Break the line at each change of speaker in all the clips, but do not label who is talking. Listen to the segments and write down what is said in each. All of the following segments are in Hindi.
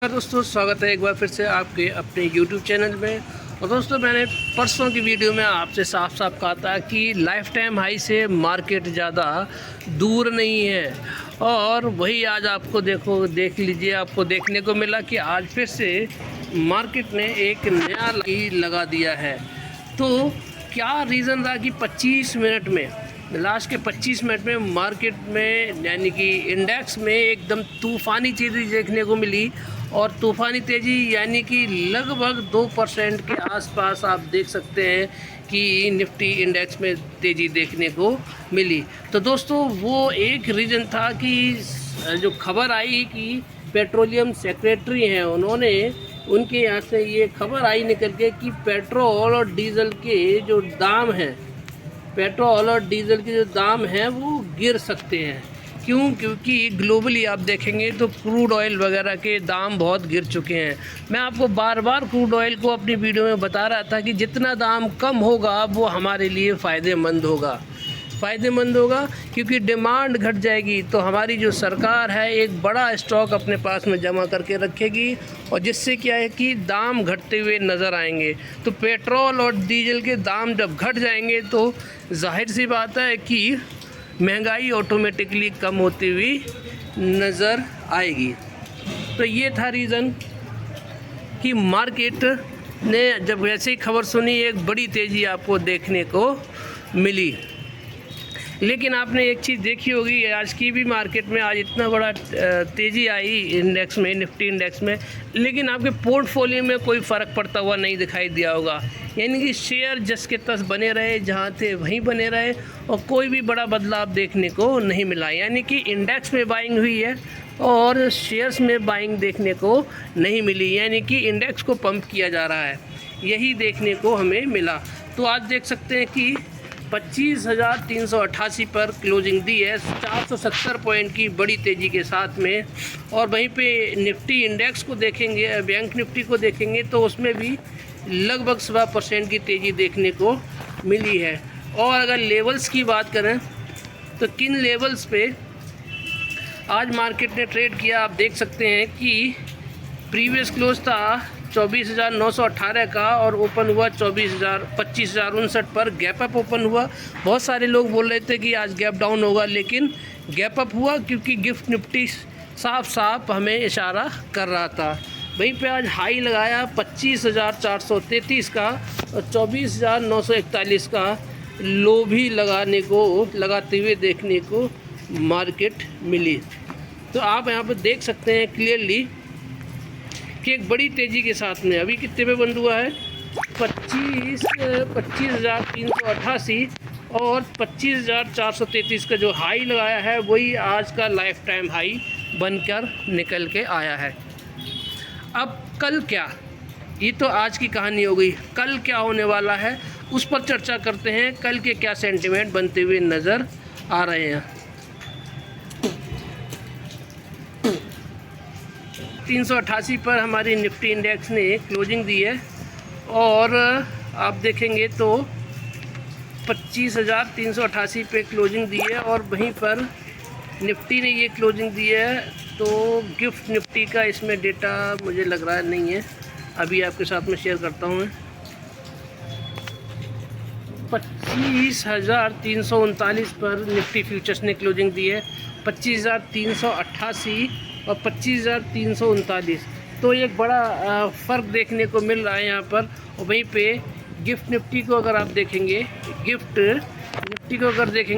दोस्तों, स्वागत है एक बार फिर से आपके अपने YouTube चैनल में। और दोस्तों, मैंने परसों की वीडियो में आपसे साफ साफ कहा था कि लाइफ टाइम हाई से मार्केट ज़्यादा दूर नहीं है। और वही आज आपको देख लीजिए, आपको देखने को मिला कि आज फिर से मार्केट ने एक नया हाई लगा दिया है। तो क्या रीज़न रहा कि 25 मिनट में, लास्ट के 25 मिनट में मार्केट में यानी कि इंडेक्स में एकदम तूफ़ानी तेज़ी देखने को मिली। और तूफ़ानी तेज़ी यानी कि लगभग 2% के आसपास आप देख सकते हैं कि निफ्टी इंडेक्स में तेज़ी देखने को मिली। तो दोस्तों, वो एक रीज़न था कि जो खबर आई कि पेट्रोलियम सेक्रेटरी हैं, उनके यहाँ से ये खबर आई निकल के कि पेट्रोल और डीजल के जो दाम हैं, वो गिर सकते हैं। क्यों? क्योंकि ग्लोबली आप देखेंगे तो क्रूड ऑयल वगैरह के दाम बहुत गिर चुके हैं। मैं आपको बार बार क्रूड ऑयल को अपनी वीडियो में बता रहा था कि जितना दाम कम होगा वो हमारे लिए फ़ायदेमंद होगा, क्योंकि डिमांड घट जाएगी तो हमारी जो सरकार है एक बड़ा स्टॉक अपने पास में जमा करके रखेगी, और जिससे क्या है कि दाम घटते हुए नज़र आएंगे। तो पेट्रोल और डीजल के दाम जब घट जाएंगे तो जाहिर सी बात है कि महंगाई ऑटोमेटिकली कम होती हुई नज़र आएगी। तो ये था रीज़न कि मार्केट ने जब वैसे ही खबर सुनी, एक बड़ी तेज़ी आपको देखने को मिली। लेकिन आपने एक चीज़ देखी होगी, आज की भी मार्केट में आज इतना बड़ा तेज़ी आई इंडेक्स में, निफ्टी इंडेक्स में, लेकिन आपके पोर्टफोलियो में कोई फ़र्क पड़ता हुआ नहीं दिखाई दिया होगा। यानी कि शेयर जस के तस बने रहे, जहाँ थे वहीं बने रहे, और कोई भी बड़ा बदलाव देखने को नहीं मिला। यानी कि इंडेक्स में बाइंग हुई है और शेयर्स में बाइंग देखने को नहीं मिली, यानी कि इंडेक्स को पंप किया जा रहा है, यही देखने को हमें मिला। तो आज देख सकते हैं कि 25,388 पर क्लोजिंग दी है, 470 पॉइंट की बड़ी तेज़ी के साथ में। और वहीं पे निफ्टी इंडेक्स को देखेंगे, बैंक निफ्टी को देखेंगे तो उसमें भी लगभग 1.25% की तेज़ी देखने को मिली है। और अगर लेवल्स की बात करें तो किन लेवल्स पे आज मार्केट ने ट्रेड किया, आप देख सकते हैं कि प्रीवियस क्लोज था 24,918 का और ओपन हुआ 25,059 पर। गैप अप ओपन हुआ। बहुत सारे लोग बोल रहे थे कि आज गैप डाउन होगा, लेकिन गैप अप हुआ क्योंकि गिफ्ट निफ्टी साफ साफ हमें इशारा कर रहा था। वहीं पे आज हाई लगाया 25,433 का और 24,941 का लो भी लगाते हुए देखने को मार्केट मिली। तो आप यहाँ पर देख सकते हैं क्लियरली कि एक बड़ी तेज़ी के साथ में अभी कितने पे बंद हुआ है, 25,388 और 25,433 का जो हाई लगाया है वही आज का लाइफ टाइम हाई बनकर निकल के आया है। अब कल क्या, ये तो आज की कहानी हो गई। कल क्या होने वाला है उस पर चर्चा करते हैं। कल के क्या सेंटिमेंट बनते हुए नज़र आ रहे हैं। 388 पर हमारी निफ्टी इंडेक्स ने क्लोजिंग दी है, और आप देखेंगे तो 25,388 पे क्लोजिंग दी है, और वहीं पर निफ्टी ने ये क्लोजिंग दी है। तो गिफ्ट निफ्टी का इसमें डेटा मुझे लग रहा है नहीं है, अभी आपके साथ में शेयर करता हूँ मैं। 25,339 पर निफ्टी फ्यूचर्स ने क्लोजिंग दी है, 25,388 और 25,339। तो एक बड़ा फ़र्क देखने को मिल रहा है यहाँ पर। और वहीं पे गिफ्ट निफ्टी को अगर आप देखेंगे,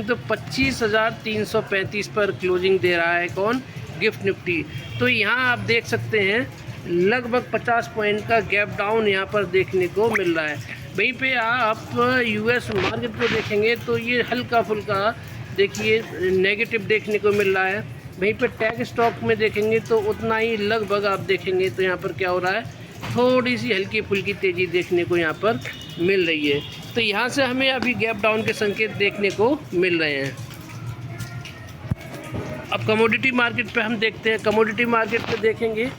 तो 25,335 पर क्लोजिंग दे रहा है कौन, गिफ्ट निफ्टी। तो यहाँ आप देख सकते हैं लगभग 50 पॉइंट का गैप डाउन यहाँ पर देखने को मिल रहा है। वहीं पे आप यूएस मार्केट को देखेंगे तो ये हल्का फुल्का देखिए नेगेटिव देखने को मिल रहा है। वहीं पे टैग स्टॉक में देखेंगे तो उतना ही लगभग आप देखेंगे तो यहाँ पर क्या हो रहा है, थोड़ी सी हल्की फुल्की तेज़ी देखने को यहाँ पर मिल रही है। तो यहाँ से हमें अभी गैप डाउन के संकेत देखने को मिल रहे हैं। अब कमोडिटी मार्केट पे हम देखते हैं। कमोडिटी मार्केट पे देखेंगे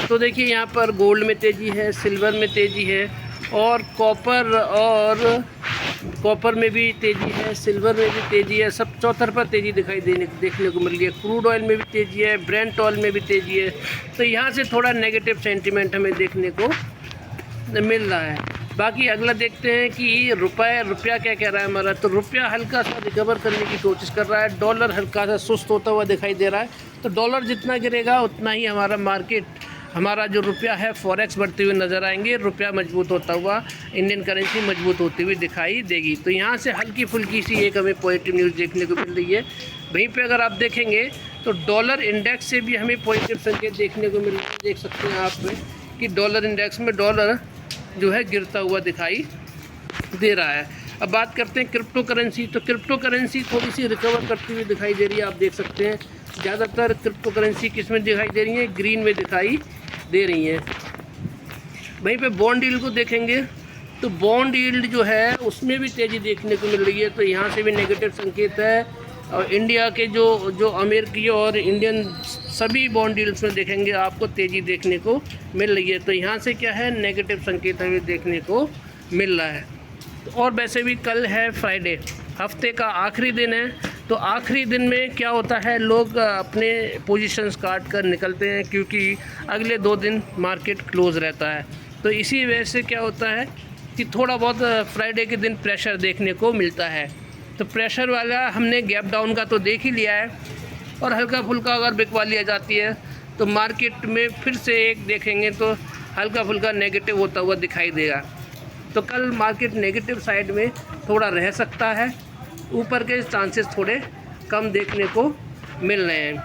तो देखिए यहाँ पर गोल्ड में तेज़ी है, सिल्वर में तेज़ी है, और कॉपर और कॉपर में भी तेज़ी है, सिल्वर में भी तेज़ी है, सब चौतरफा तेज़ी देखने को मिल रही है। क्रूड ऑयल में भी तेज़ी है, ब्रेंट ऑयल में भी तेज़ी है। तो यहाँ से थोड़ा नेगेटिव सेंटीमेंट हमें देखने को मिल रहा है। बाकी अगला देखते हैं कि रुपया क्या कह रहा है हमारा। तो रुपया हल्का सा रिकवर करने की कोशिश कर रहा है, डॉलर हल्का सा सुस्त होता हुआ दिखाई दे रहा है। तो डॉलर जितना गिरेगा उतना ही हमारा जो रुपया है फॉरेक्स बढ़ते हुए नज़र आएंगे। रुपया मजबूत होता हुआ, इंडियन करेंसी मजबूत होती हुई दिखाई देगी। तो यहाँ से हल्की फुल्की सी एक हमें पॉजिटिव न्यूज़ देखने को मिल रही है। वहीं पे अगर आप देखेंगे तो डॉलर इंडेक्स से भी हमें पॉजिटिव संकेत देखने को मिल रहे हैं। देख सकते हैं आप कि डॉलर इंडेक्स में डॉलर जो है गिरता हुआ दिखाई दे रहा है। अब बात करते हैं क्रिप्टो करेंसी। तो क्रिप्टो करेंसी थोड़ी सी रिकवर करती हुई दिखाई दे रही है। आप देख सकते हैं ज़्यादातर क्रिप्टो करेंसी किस में दिखाई दे रही है, ग्रीन में दिखाई दे रही हैं। वहीं पे बॉन्ड यील्ड को देखेंगे तो बॉन्ड यील्ड जो है उसमें भी तेज़ी देखने को मिल रही है। तो यहाँ से भी नेगेटिव संकेत है। और इंडिया के जो अमेरिकी और इंडियन सभी बॉन्ड यील्ड्स में देखेंगे आपको तेज़ी देखने को मिल रही है। तो यहाँ से क्या है, नेगेटिव संकेत हमें देखने को मिल रहा है। और वैसे भी कल है फ्राइडे, हफ्ते का आखिरी दिन है। तो आखिरी दिन में क्या होता है, लोग अपने पोजीशंस काट कर निकलते हैं क्योंकि अगले 2 दिन मार्केट क्लोज़ रहता है। तो इसी वजह से क्या होता है कि थोड़ा बहुत फ्राइडे के दिन प्रेशर देखने को मिलता है। तो प्रेशर वाला हमने गैप डाउन का तो देख ही लिया है। और हल्का फुल्का अगर बिकवा लिया जाती है तो मार्केट में फिर से एक देखेंगे तो हल्का फुल्का नेगेटिव होता हुआ दिखाई देगा। तो कल मार्केट नेगेटिव साइड में थोड़ा रह सकता है, ऊपर के चांसेस थोड़े कम देखने को मिल रहे हैं।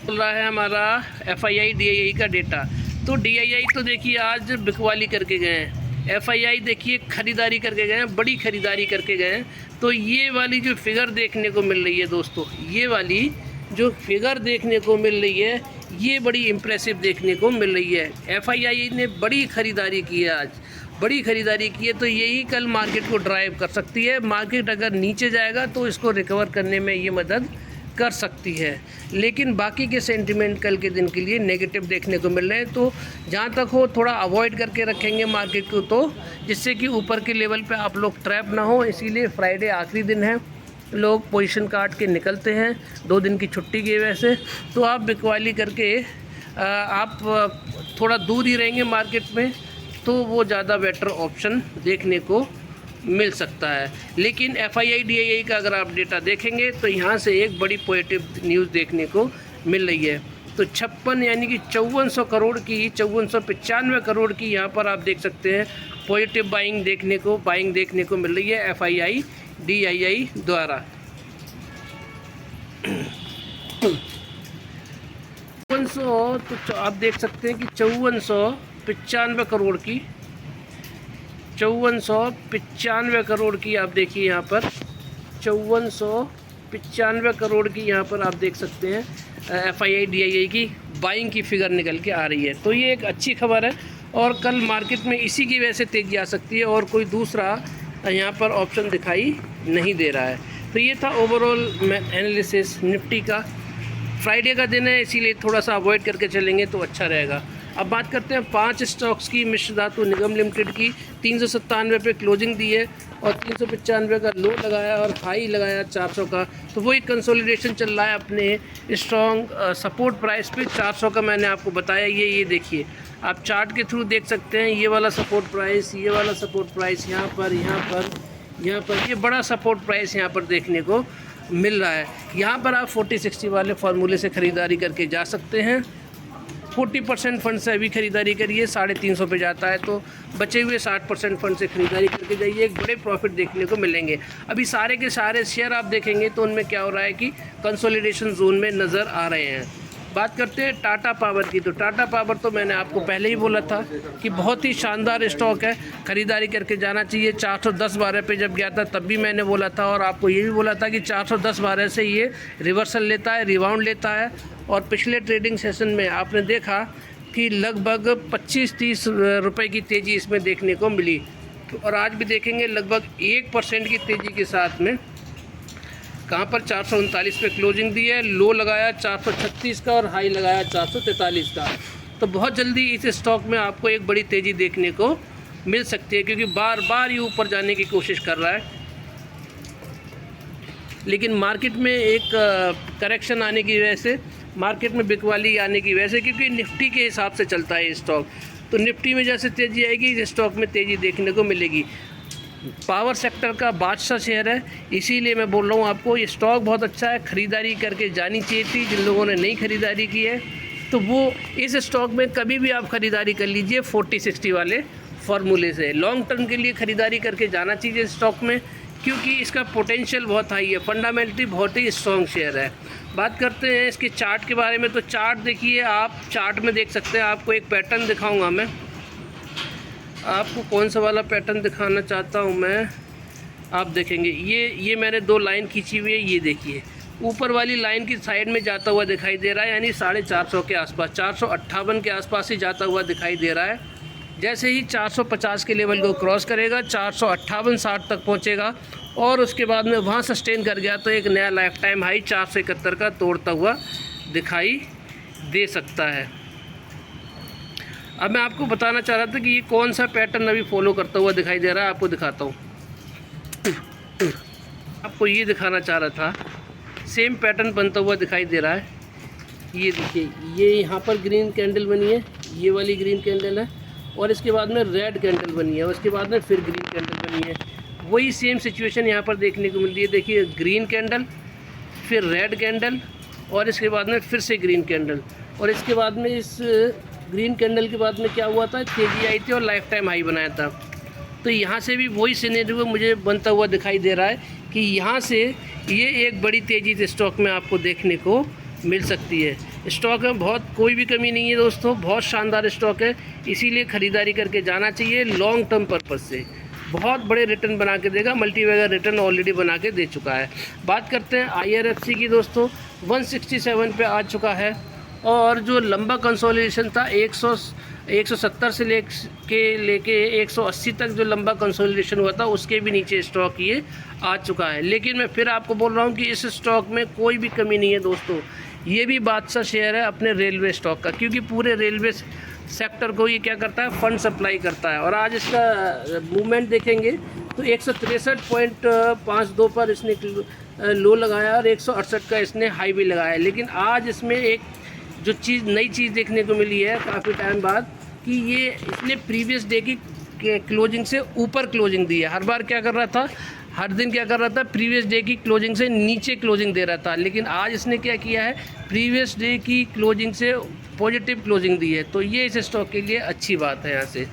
चल रहा है हमारा FII DII का डेटा। तो DII तो देखिए आज बिकवाली करके गए हैं, FII देखिए खरीदारी करके गए हैं, बड़ी खरीदारी करके गए हैं। तो ये वाली जो फिगर देखने को मिल रही है दोस्तों, ये वाली जो फिगर देखने को मिल रही है ये बड़ी इम्प्रेसिव देखने को मिल रही है। FII ने बड़ी ख़रीदारी की है, आज बड़ी ख़रीदारी की है। तो यही कल मार्केट को ड्राइव कर सकती है। मार्केट अगर नीचे जाएगा तो इसको रिकवर करने में ये मदद कर सकती है। लेकिन बाकी के सेंटिमेंट कल के दिन के लिए नेगेटिव देखने को मिल रहे हैं। तो जहाँ तक हो थोड़ा अवॉइड करके रखेंगे मार्केट को, तो जिससे कि ऊपर के लेवल पे आप लोग ट्रैप ना हो। इसीलिए फ्राइडे आखिरी दिन है, लोग पोजीशन काट के निकलते हैं 2 दिन की छुट्टी की वजह से। तो आप बिकवाली करके आप थोड़ा दूर ही रहेंगे मार्केट में, तो वो ज़्यादा बेटर ऑप्शन देखने को मिल सकता है। लेकिन FII DII का अगर आप डेटा देखेंगे तो यहाँ से एक बड़ी पॉजिटिव न्यूज़ देखने को मिल रही है। तो 56 यानी कि 5400 करोड़ की 5495 करोड़ की यहाँ पर आप देख सकते हैं पॉजिटिव बाइंग देखने को मिल रही है FII DII द्वारा। 5400 तो आप देख सकते हैं कि 5495 करोड़ की 5495 करोड़ की आप देखिए यहाँ पर 5495 करोड़ की यहाँ पर आप देख सकते हैं FII DII की बाइंग की फिगर निकल के आ रही है। तो ये एक अच्छी खबर है और कल मार्केट में इसी की वजह से तेज़ी आ सकती है और कोई दूसरा यहाँ पर ऑप्शन दिखाई नहीं दे रहा है। तो ये था ओवरऑल एनालिसिस निफ्टी का। फ्राइडे का दिन है इसीलिए थोड़ा सा अवॉइड करके चलेंगे तो अच्छा रहेगा। अब बात करते हैं 5 स्टॉक्स की। मिश्र धातु निगम लिमिटेड की 397 पे क्लोजिंग दी है और 395 का लो लगाया और हाई लगाया 400 का। तो वही कंसोलिडेशन चल रहा है अपने स्ट्रॉन्ग सपोर्ट प्राइस पे 400 का। मैंने आपको बताया ये देखिए, आप चार्ट के थ्रू देख सकते हैं। ये वाला सपोर्ट प्राइस, ये वाला सपोर्ट प्राइस, यहाँ पर ये बड़ा सपोर्ट प्राइस यहाँ पर देखने को मिल रहा है। यहाँ पर आप 40-60 वाले फार्मूले से ख़रीदारी करके जा सकते हैं। 40% फंड से अभी ख़रीदारी करिए, 350 पे जाता है तो बचे हुए 60% फंड से ख़रीदारी करके जाइए, एक बड़े प्रॉफिट देखने को मिलेंगे। अभी सारे के सारे शेयर आप देखेंगे तो उनमें क्या हो रहा है कि कंसोलिडेशन जोन में नज़र आ रहे हैं। बात करते हैं टाटा पावर की। तो टाटा पावर तो मैंने आपको पहले ही बोला था कि बहुत ही शानदार स्टॉक है, ख़रीदारी करके जाना चाहिए। 410-12 पे जब गया था तब भी मैंने बोला था और आपको ये भी बोला था कि 410-12 से ये रिवर्सल लेता है, रिबाउंड लेता है। और पिछले ट्रेडिंग सेशन में आपने देखा कि लगभग 25-30 रुपये की तेज़ी इसमें देखने को मिली। और आज भी देखेंगे लगभग 1% की तेज़ी के साथ में कहाँ पर 439 पे क्लोजिंग दी है, लो लगाया 436 का और हाई लगाया 443 का। तो बहुत जल्दी इस स्टॉक में आपको एक बड़ी तेज़ी देखने को मिल सकती है, क्योंकि बार बार ये ऊपर जाने की कोशिश कर रहा है। लेकिन मार्केट में एक करेक्शन आने की वजह से, मार्केट में बिकवाली आने की वजह से, क्योंकि निफ्टी के हिसाब से चलता है स्टॉक, तो निफ्टी में जैसे तेज़ी आएगी इस स्टॉक में तेज़ी देखने को मिलेगी। पावर सेक्टर का बादशाह शेयर है, इसीलिए मैं बोल रहा हूँ आपको ये स्टॉक बहुत अच्छा है, ख़रीदारी करके जानी चाहिए थी। जिन लोगों ने नहीं ख़रीदारी की है तो वो इस स्टॉक में कभी भी आप ख़रीदारी कर लीजिए 40-60 वाले फार्मूले से। लॉन्ग टर्म के लिए ख़रीदारी करके जाना चाहिए स्टॉक में, क्योंकि इसका पोटेंशियल बहुत हाई है, फंडामेंटली बहुत ही स्ट्रॉन्ग शेयर है। बात करते हैं इसके चार्ट के बारे में, तो चार्ट देखिए, आप चार्ट में देख सकते हैं। आपको एक पैटर्न दिखाऊंगा मैं, आपको कौन सा वाला पैटर्न दिखाना चाहता हूं मैं, आप देखेंगे ये मैंने 2 लाइन खींची हुई है। ये देखिए ऊपर वाली लाइन की साइड में जाता हुआ दिखाई दे रहा है, यानी 450 के आसपास, 458 के आसपास ही जाता हुआ दिखाई दे रहा है। जैसे ही 450 के लेवल को क्रॉस करेगा 458-60 तक पहुंचेगा, और उसके बाद में वहां सस्टेन कर गया तो एक नया लाइफ टाइम हाई 471 का तोड़ता हुआ दिखाई दे सकता है। अब मैं आपको बताना चाह रहा था कि ये कौन सा पैटर्न अभी फॉलो करता हुआ दिखाई दे रहा है, आपको दिखाता हूँ। आपको ये दिखाना चाह रहा था, सेम पैटर्न बनता हुआ दिखाई दे रहा है। ये देखिए, ये यहाँ पर ग्रीन कैंडल बनी है, ये वाली ग्रीन कैंडल है, और इसके बाद में रेड कैंडल बनी है, और उसके बाद में फिर ग्रीन कैंडल बनी है। वही सेम सिचुएशन यहाँ पर देखने को मिल रही है। देखिए ग्रीन कैंडल, फिर रेड कैंडल, और इसके बाद में फिर से ग्रीन कैंडल, और इसके बाद में इस ग्रीन कैंडल के बाद में क्या हुआ था, तेज़ी आई थी और लाइफ टाइम हाई बनाया था। तो यहाँ से भी वही सिनेरियो मुझे बनता हुआ दिखाई दे रहा है कि यहाँ से ये एक बड़ी तेज़ी से स्टॉक में आपको देखने को मिल सकती है। स्टॉक में बहुत कोई भी कमी नहीं है दोस्तों, बहुत शानदार स्टॉक है, इसीलिए ख़रीदारी करके जाना चाहिए। लॉन्ग टर्म पर्पज़ से बहुत बड़े रिटर्न बना के देगा, मल्टीबैगर रिटर्न ऑलरेडी बना के दे चुका है। बात करते हैं IRFC की दोस्तों, 167 पे आ चुका है, और जो लंबा कंसोलिडेशन था 170 से लेके 180 तक जो लंबा कंसोलिडेशन हुआ था, उसके भी नीचे स्टॉक ये आ चुका है। लेकिन मैं फिर आपको बोल रहा हूँ कि इस स्टॉक में कोई भी कमी नहीं है दोस्तों। ये भी बादशाह शेयर है अपने रेलवे स्टॉक का, क्योंकि पूरे रेलवे सेक्टर को ये क्या करता है, फंड सप्लाई करता है। और आज इसका मूवमेंट देखेंगे तो 163.52 पर इसने लो लगाया, और 168 का इसने हाई भी लगाया। लेकिन आज इसमें एक जो चीज़, नई चीज़ देखने को मिली है काफ़ी टाइम बाद, कि ये इसने प्रीवियस डे की क्लोजिंग से ऊपर क्लोजिंग दी है। हर बार क्या कर रहा था, हर दिन क्या कर रहा था, प्रीवियस डे की क्लोजिंग से नीचे क्लोजिंग दे रहा था। लेकिन आज इसने क्या किया है, प्रीवियस डे की क्लोजिंग से पॉजिटिव क्लोजिंग दी है, तो ये इस स्टॉक के लिए अच्छी बात है यहाँ से।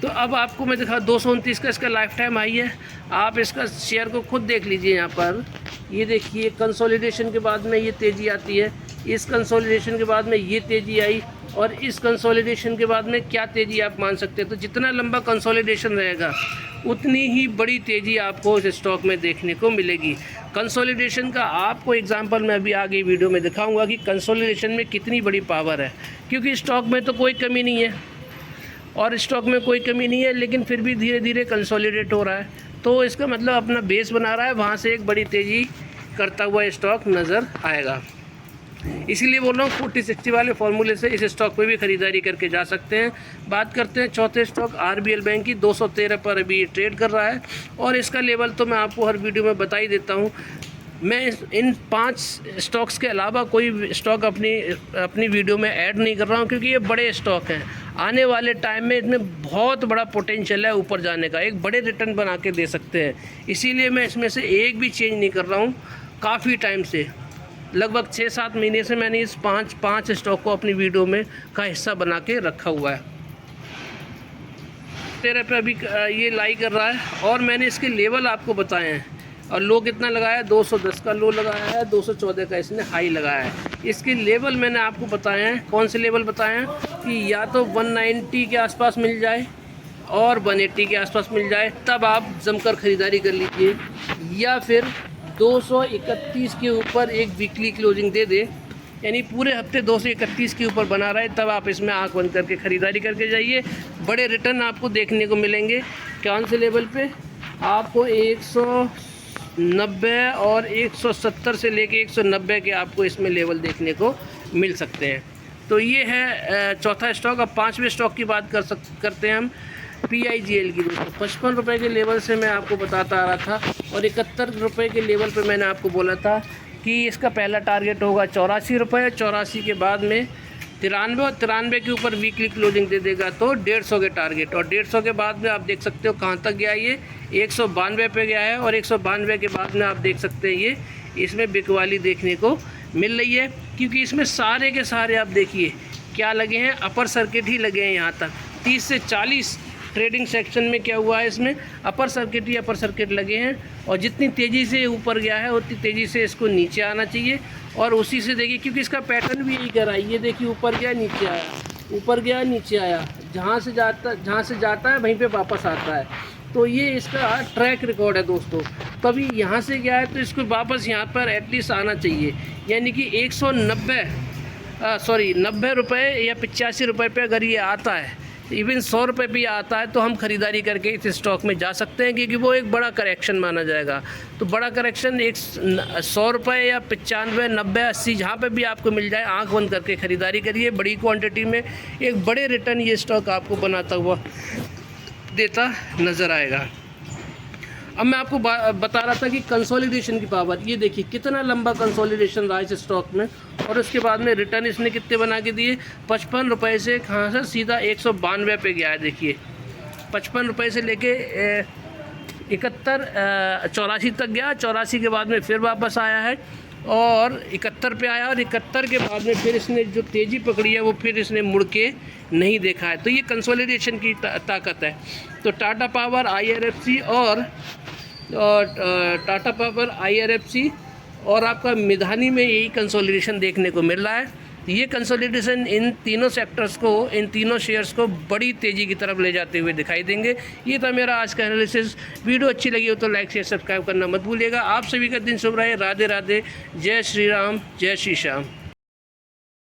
तो अब आपको मैं दिखा, 229 का इसका लाइफ टाइम हाई है। आप इसका शेयर को खुद देख लीजिए। यहाँ पर ये देखिए, कंसोलिडेशन के बाद में ये तेज़ी आती है, इस कंसोलिडेशन के बाद में ये तेज़ी आई, और इस कंसोलिडेशन के बाद में क्या तेज़ी आप मान सकते हैं। तो जितना लंबा कंसोलिडेशन रहेगा उतनी ही बड़ी तेज़ी आपको इस स्टॉक में देखने को मिलेगी। कंसोलिडेशन का आपको एग्जांपल मैं अभी आगे वीडियो में दिखाऊंगा कि कंसोलिडेशन में कितनी बड़ी पावर है, क्योंकि स्टॉक में तो कोई कमी नहीं है, और स्टॉक में कोई कमी नहीं है, लेकिन फिर भी धीरे धीरे कंसोलिडेट हो रहा है। तो इसका मतलब अपना बेस बना रहा है, वहाँ से एक बड़ी तेज़ी करता हुआ स्टॉक नज़र आएगा। इसीलिए बोल रहा हूँ 40-60 वाले फॉर्मूले से इस स्टॉक पे भी ख़रीदारी करके जा सकते हैं। बात करते हैं चौथे स्टॉक RBL बैंक की, 213 पर अभी ट्रेड कर रहा है, और इसका लेवल तो मैं आपको हर वीडियो में बता ही देता हूँ। मैं इन 5 स्टॉक्स के अलावा कोई स्टॉक अपनी वीडियो में ऐड नहीं कर रहा हूँ, क्योंकि ये बड़े स्टॉक हैं। आने वाले टाइम में इनमें बहुत बड़ा पोटेंशियल है ऊपर जाने का, एक बड़े रिटर्न बना के दे सकते हैं। इसीलिए मैं इसमें से एक भी चेंज नहीं कर रहा हूँ। काफ़ी टाइम से, लगभग 6-7 महीने से मैंने इस पाँच स्टॉक को अपनी वीडियो में का हिस्सा बना के रखा हुआ है। 13 पे अभी ये लाई कर रहा है, और मैंने इसके लेवल आपको बताए हैं। और लो कितना लगाया है, 210 का लो लगाया है, 214 का इसने हाई लगाया है। इसके लेवल मैंने आपको बताए हैं। कौन से लेवल बताए हैं, कि या तो 190 के आसपास मिल जाए और 180 के आसपास मिल जाए, तब आप जमकर ख़रीदारी कर लीजिए, या फिर 231 के ऊपर एक वीकली क्लोजिंग दे दे, यानी पूरे हफ्ते 231 के ऊपर बना रहा है, तब आप इसमें आंख बंद करके ख़रीदारी करके जाइए। बड़े रिटर्न आपको देखने को मिलेंगे। कौन से लेवल पे, आपको 190 और 170 से लेके 190 के आपको इसमें लेवल देखने को मिल सकते हैं। तो ये है चौथा स्टॉक। अब 5वें स्टॉक की बात करते हैं हम। PIGL की दोस्तों 55 रुपये के लेवल से मैं आपको बताता आ रहा था, और 71 रुपये के लेवल पे मैंने आपको बोला था कि इसका पहला टारगेट होगा 84 रुपये, 84 के बाद में 93, और 93 के ऊपर वीकली क्लोजिंग दे देगा तो 150 के टारगेट, और 150 के बाद में आप देख सकते हो कहाँ तक गया ये 192 पे गया है, और 192 के बाद में आप देख सकते हैं ये इसमें बिकवाली देखने को मिल रही है, क्योंकि इसमें सारे के सारे आप देखिए क्या लगे हैं, अपर सर्किट ही लगे हैं। यहाँ तक 30 से 40 ट्रेडिंग सेक्शन में क्या हुआ है, इसमें अपर सर्किट ही अपर सर्किट लगे हैं, और जितनी तेज़ी से ऊपर गया है उतनी तेज़ी से इसको नीचे आना चाहिए, और उसी से देखिए क्योंकि इसका पैटर्न भी यही कर रहा है। ये देखिए ऊपर गया नीचे आया, ऊपर गया नीचे आया, जहाँ से जाता है वहीं पे वापस आता है। तो ये इसका ट्रैक रिकॉर्ड है दोस्तों। कभी यहाँ से गया है तो इसको वापस यहाँ पर एटलीस्ट आना चाहिए, यानी कि 90 रुपये या 85 रुपये पे अगर ये आता है, इवन 100 रुपये भी आता है, तो हम ख़रीदारी करके इस स्टॉक में जा सकते हैं, क्योंकि वो एक बड़ा करेक्शन माना जाएगा। तो बड़ा करेक्शन 100 रुपये या 95, 90, 80 जहाँ पे भी आपको मिल जाए, आंख बंद करके ख़रीदारी करिए। बड़ी क्वांटिटी में एक बड़े रिटर्न ये स्टॉक आपको बनाता हुआ देता नज़र आएगा। अब मैं आपको बता रहा था कि कंसोलिडेशन की पावर, ये देखिए कितना लंबा कंसोलिडेशन रहा इस स्टॉक में, और उसके बाद में रिटर्न इसने कितने बना के दिए, 55 रुपये से कहाँ से सीधा 192 पे गया है। देखिए 55 रुपये से लेके 84 तक गया, 84 के बाद में फिर वापस आया है और 71 पे आया, और 71 के बाद में फिर इसने जो तेज़ी पकड़ी है वो फिर इसने मुड़ के नहीं देखा है। तो ये कंसोलिडेशन की ताकत है। तो टाटा पावर, IRFC और टाटा पावर, IRFC और आपका मिधानी में यही कंसोलिडेशन देखने को मिल रहा है। ये कंसोलिडेशन इन तीनों सेक्टर्स को, इन तीनों शेयर्स को बड़ी तेज़ी की तरफ ले जाते हुए दिखाई देंगे। ये था मेरा आज का एनालिसिस। वीडियो अच्छी लगी हो तो लाइक शेयर सब्सक्राइब करना मत भूलिएगा। आप सभी का दिन शुभ रहे। राधे राधे, जय श्री राम, जय श्री श्याम।